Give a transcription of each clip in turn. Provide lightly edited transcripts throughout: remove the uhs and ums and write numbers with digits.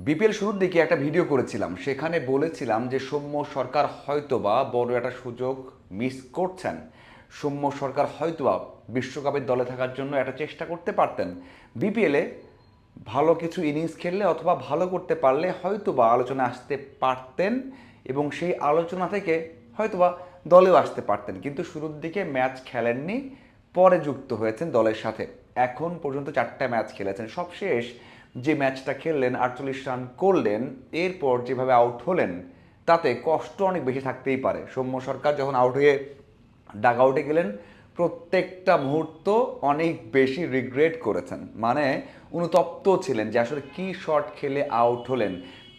BPL শুরুর দিকে একটা ভিডিও করেছিলাম, সেখানে বলেছিলাম যে সৌম্য সরকার হয়তোবা বড় একটা সুযোগ মিস করছেন। সৌম্য সরকার হয়তোবা বিশ্বকাপের দলে থাকার জন্য একটা চেষ্টা করতে পারতেন। বিপিএলে ভালো কিছু ইনিংস খেললে অথবা ভালো করতে পারলে হয়তোবা আলোচনা আসতে পারতেন এবং সেই আলোচনা থেকে হয়তোবা দলেও আসতে পারতেন, কিন্তু শুরুর দিকে ম্যাচ খেলেননি, পরে যুক্ত হয়েছেন দলের সাথে। এখন পর্যন্ত 4টা ম্যাচ খেলেছেন, সবশেষ যে ম্যাচটা খেললেন 48 রান করলেন, এরপর যেভাবে আউট হলেন তাতে কষ্ট অনেক বেশি থাকতেই পারে। সৌম্য সরকার যখন আউট হয়ে ডাগ আউটে গেলেন, প্রত্যেকটা মুহূর্ত অনেক বেশি রিগ্রেট করেছেন, মানে অনুতপ্ত ছিলেন যে আসলে কি শট খেলে আউট হলেন।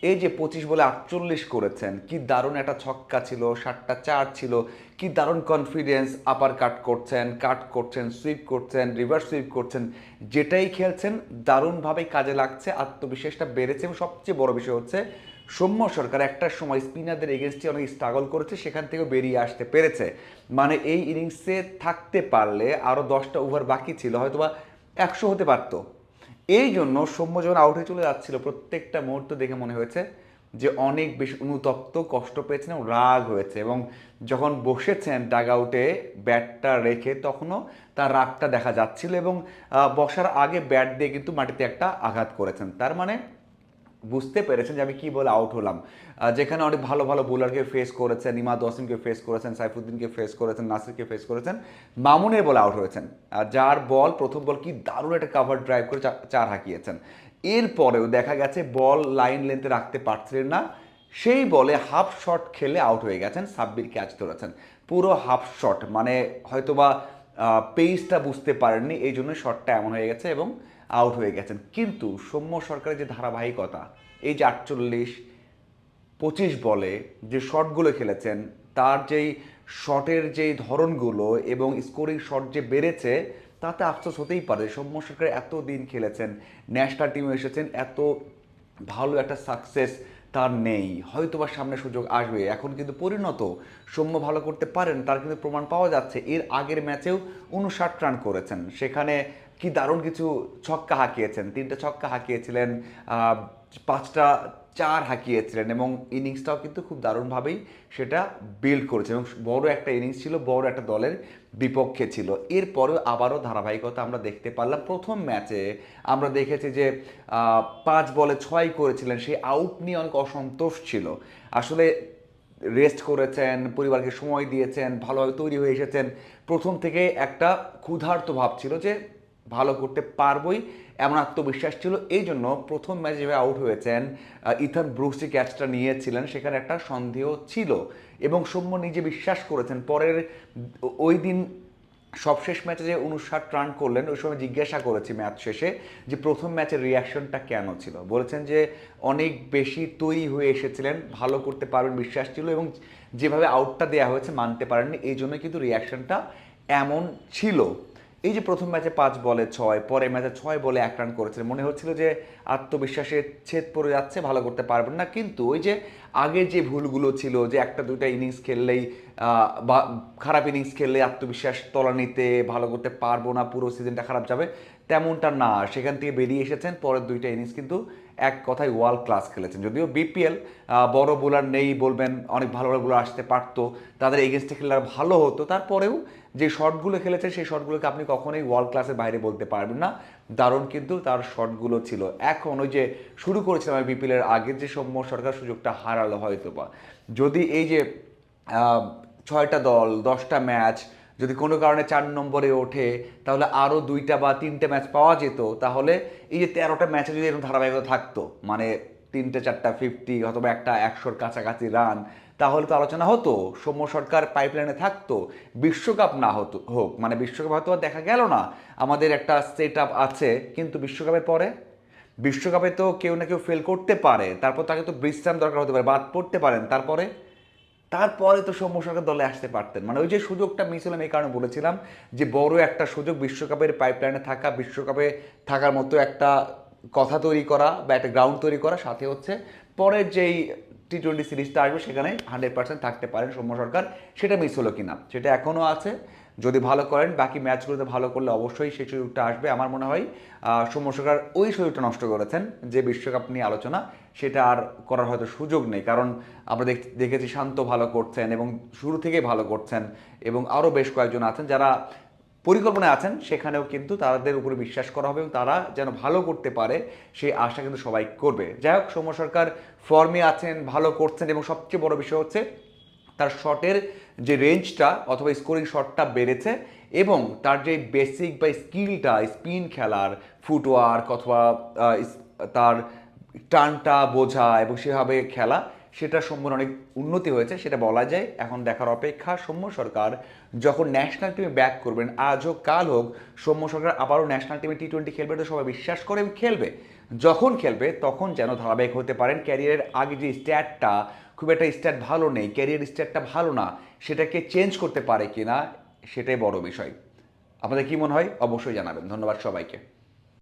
এই যে 25 বলে 48 করেছেন, কি দারুণ একটা ছক্কা ছিল, 7টা চার ছিল, কি দারুণ কনফিডেন্স, আপার কাট করছেন, সুইপ করছেন, রিভার্স সুইপ করছেন, যেটাই খেলছেন দারুণভাবে কাজে লাগছে, আত্মবিশ্বাসটা বেড়েছে এবং সবচেয়ে বড় বিষয় হচ্ছে সৌম্য সরকার একটা সময় স্পিনারদের এগেনস্টে অনেক স্ট্রাগল করেছে, সেখান থেকেও বেরিয়ে আসতে পেরেছে। মানে এই ইনিংসে থাকতে পারলে আরও 10টা ওভার বাকি ছিল, হয়তোবা 100 হতে পারতো। এই জন্য সৌম্য যখন আউট হয়ে চলে যাচ্ছিল, প্রত্যেকটা মুহূর্ত দেখে মনে হয়েছে যে অনেক বেশি অনুতপ্ত, কষ্ট পেয়েছেন এবং রাগ হয়েছে, এবং যখন বসেছেন ডাগ আউটে ব্যাটটা রেখে তখনও তার রাগটা দেখা যাচ্ছিল, এবং বসার আগে ব্যাট দিয়ে কিন্তু মাটিতে একটা আঘাত করেছেন। তার মানে বুঝতে পেরেছেন যে আমি কি বলে আউট হলাম। যেখানে অনেক ভালো ভালো বোলারকে ফেস করেছেন, ইমাদ ওয়াসিমকে ফেস করেছেন, সাইফুদ্দিনকে ফেস করেছেন, নাসিরকে ফেস করেছেন, মামুনের বলে আউট হয়েছেন। আর যার বল প্রথম বল কি দারুণ একটা কাভার ড্রাইভ করে চার হাঁকিয়েছেন। এরপরেও দেখা গেছে বল লাইন লেন্থে রাখতে পারছিলেন না, সেই বলে হাফ শট খেলে আউট হয়ে গেছেন, সাব্বির ক্যাচ ধরেছেন। পুরো হাফ শট, মানে হয়তোবা পেসটা বুঝতে পারেননি, এই জন্য শটটা এমন হয়ে গেছে এবং আউট হয়ে গেছেন। কিন্তু সৌম্য সরকারের যে ধারাবাহিকতা, এই যে 48-25 বলে যে শটগুলো খেলেছেন, তার যেই শটের যেই ধরনগুলো এবং স্কোরিং শট যে বেড়েছে, তাতে আফসোস হতেই পারে। সৌম্য সরকার এত দিন খেলেছেন, ন্যাশনাল টিমে এসেছেন, এত ভালো একটা সাকসেস তার নেই, হয়তো বা সামনে সুযোগ আসবে। এখন কিন্তু পরিণত সৌম্য ভালো করতে পারেন, তার কিন্তু প্রমাণ পাওয়া যাচ্ছে। এর আগের ম্যাচেও 59 রান করেছেন, সেখানে কি দারুণ কিছু ছক্কা হাঁকিয়েছেন, 3টে ছক্কা হাঁকিয়েছিলেন, 5টা চার হাঁকিয়েছিলেন, এবং ইনিংসটাও কিন্তু খুব দারুণভাবেই সেটা বিল্ড করেছে, এবং বড় একটা ইনিংস ছিল, বড় একটা দলের বিপক্ষে ছিল। এরপরেও আবারও ধারাবাহিকতা আমরা দেখতে পারলাম। প্রথম ম্যাচে আমরা দেখেছি যে 5 বলে 6 করেছিলেন, সেই আউট নিয়ে অনেক অসন্তোষ ছিল। আসলে রেস্ট করেছেন, পরিবারকে সময় দিয়েছেন, ভালোভাবে তৈরি হয়ে এসেছেন, প্রথম থেকে একটা ক্ষুধার্ত ভাব ছিল যে ভালো করতে পারবই, এমন আত্মবিশ্বাস ছিল। এই জন্য প্রথম ম্যাচে যেভাবে আউট হয়েছেন, ইথান ব্রুকস ক্যাচটা নিয়েছিলেন, সেখানে একটা সন্দেহ ছিল এবং সৌম্য নিজে বিশ্বাস করেছেন। পরের ওই দিন সবশেষ ম্যাচে যে 59 রান করলেন, ওই সময় জিজ্ঞাসা করেছি ম্যাচ শেষে যে প্রথম ম্যাচের রিয়াকশনটা কেন ছিল, বলেছেন যে অনেক বেশি তৈরি হয়ে এসেছিলেন, ভালো করতে পারবেন বিশ্বাস ছিল, এবং যেভাবে আউটটা দেওয়া হয়েছে মানতে পারেননি, এই জন্য কিন্তু রিয়াকশনটা এমন ছিল। এই যে প্রথম ম্যাচে 5 বলে 6, পরে ম্যাচে 6 বলে 1 রান করেছিলেন, মনে হচ্ছিল যে আত্মবিশ্বাসে ছেদ পড়ে যাচ্ছে, ভালো করতে পারবেন না। কিন্তু ওই যে আগে যে ভুলগুলো ছিল, যে একটা দুইটা ইনিংস খেললেই বা খারাপ ইনিংস খেললে আত্মবিশ্বাস তলানিতে, ভালো করতে পারবো না, পুরো সিজনটা খারাপ যাবে, তেমনটা না। সেখান থেকে বেরিয়ে এসেছেন, পরের দুইটা ইনিংস কিন্তু এক কথায় ওয়ার্ল্ড ক্লাস খেলেছেন। যদিও বিপিএল বড় বোলার নেই বলবেন, অনেক ভালো ভালো বোলার আসতে পারতো, তাদের এগেনস্টে খেললে আর ভালো হতো, তারপরেও যে শটগুলো খেলেছে সেই শটগুলোকে আপনি কখনোই ওয়ার্ল্ড ক্লাসের বাইরে বলতে পারবেন না। দারুণ কিন্তু তার শটগুলো ছিল। এখন ওই যে শুরু করেছিলাম আমি বিপিএলের আগের যে সৌম্য সরকার সুযোগটা হারালো হয়তো বা, যদি এই যে 6টা দল 10টা ম্যাচ যদি কোনো কারণে 4 নম্বরে ওঠে, তাহলে আরও 2টা বা 3টে ম্যাচ পাওয়া যেত, তাহলে এই যে 13টা ম্যাচে যদি এরকম ধারাবাহিকতা থাকতো, মানে 3টে 4টা 50 অথবা একটা 100-র কাছাকাছি রান, তাহলে তো আলোচনা হতো, সৌম্য সরকার পাইপলাইনে থাকতো। বিশ্বকাপ না হতো হোক, মানে বিশ্বকাপ হয়তো আর দেখা গেল না, আমাদের একটা সেট আপ আছে, কিন্তু বিশ্বকাপের পরে, বিশ্বকাপে তো কেউ না কেউ ফেল করতে পারে, তারপর তাকে তো বিশ্রাম দরকার হতে পারে, বাদ পড়তে পারেন, তারপরে তারপরে তো সৌম্য সরকার দলে আসতে পারতেন। মানে ওই যে সুযোগটা মিস হলাম, এই কারণে বলেছিলাম যে বড় একটা সুযোগ, বিশ্বকাপের পাইপলাইনে থাকা, বিশ্বকাপে থাকার মতো একটা কথা তৈরি করা বা একটা গ্রাউন্ড তৈরি করা, সাথে হচ্ছে পরের যেই T20 সিরিজটা আসবে সেখানে 100% থাকতে পারেন সৌম্য সরকার, সেটা মিস হলো কিনা, সেটা এখনও আছে। যদি ভালো করেন বাকি ম্যাচগুলোতে ভালো করলে অবশ্যই সেই সুযোগটা আসবে। আমার মনে হয় সৌম্য সরকার ওই সুযোগটা নষ্ট করেছেন, যে বিশ্বকাপ নিয়ে আলোচনা সেটা আর করার হয়তো সুযোগ নেই। কারণ আমরা দেখেছি শান্ত ভালো করছেন এবং শুরু থেকেই ভালো করছেন, এবং আরও বেশ কয়েকজন আছেন যারা পরিকল্পনায় আছেন, সেখানেও কিন্তু তাদের উপরে বিশ্বাস করা হবে এবং তারা যেন ভালো করতে পারে সেই আশা কিন্তু সবাই করবে। যাই হোক, সৌম্য সরকার ফর্মে আছেন, ভালো করছেন, এবং সবচেয়ে বড় বিষয় হচ্ছে তার শটের যে রেঞ্জটা অথবা স্কোরিং শটটা বেড়েছে, এবং তার যে বেসিক বা স্কিলটা স্পিন খেলার, ফুটওয়ার্ক অথবা তার টানটা বোঝা এবং সেভাবে খেলা, সেটা সৌম্যর অনেক উন্নতি হয়েছে, সেটা বলা যায়। এখন দেখার অপেক্ষা সৌম্য সরকার যখন ন্যাশনাল টিমে ব্যাক করবেন, আজ হোক কাল হোক, সৌম্য সরকার আবারও ন্যাশনাল টিমে টি-20 খেলবে, তো সবাই বিশ্বাস করে এবং খেলবে। যখন খেলবে তখন যেন ধারাবাহিক হতে পারেন। ক্যারিয়ারের আগে যে স্ট্যাটটা, খুব একটা স্ট্যাট ভালো নেই, ক্যারিয়ার স্ট্যাটটা ভালো না, সেটাকে চেঞ্জ করতে পারে কিনা সেটাই বড় বিষয়। আপনাদের কি মনে হয় অবশ্যই জানাবেন। ধন্যবাদ সবাইকে।